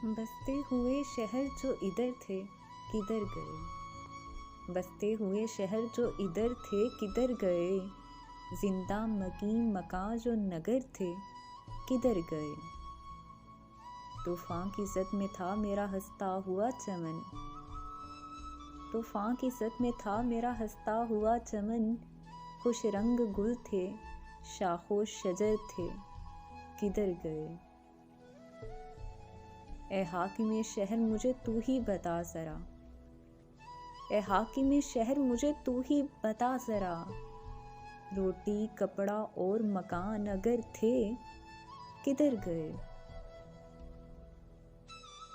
बसते हुए शहर जो इधर थे किधर गए। बसते हुए शहर जो इधर थे किधर गए। जिंदा मकीन मकान जो नगर थे किधर गए। तूफान की जद में था मेरा हंसता हुआ चमन। तूफान की जद में था मेरा हंसता हुआ चमन। खुश रंग गुल थे शाखो शजर थे किधर गए। ए हाकिमे शहर मुझे तू ही बता ज़रा। ए हाकिमे शहर मुझे तू ही बता ज़रा। रोटी कपड़ा और मकान अगर थे किधर गए।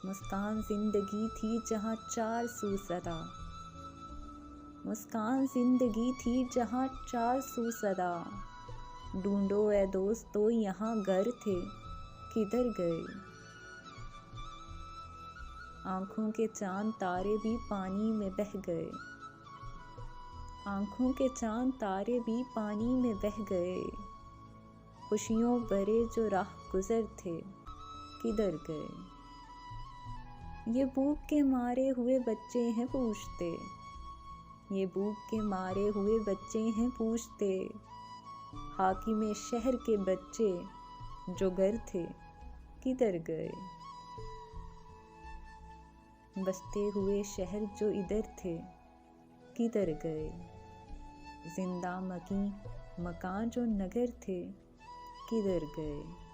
मुस्कान जिंदगी थी जहाँ चार सू सदा। मुस्कान जिंदगी थी जहाँ चार सू सदा। ढूंढो ए दोस्तों यहाँ घर थे किधर गए। आँखों के चांद तारे भी पानी में बह गए। आँखों के चांद तारे भी पानी में बह गए। खुशियों भरे जो राह गुजर थे किधर गए। ये भूख के मारे हुए बच्चे हैं पूछते। ये भूख के मारे हुए बच्चे हैं पूछते। हाकिमे शहर के बच्चे जो घर थे किधर गए। बसते हुए शहर जो इधर थे किधर गए। जिंदा मकान जो नगर थे किधर गए।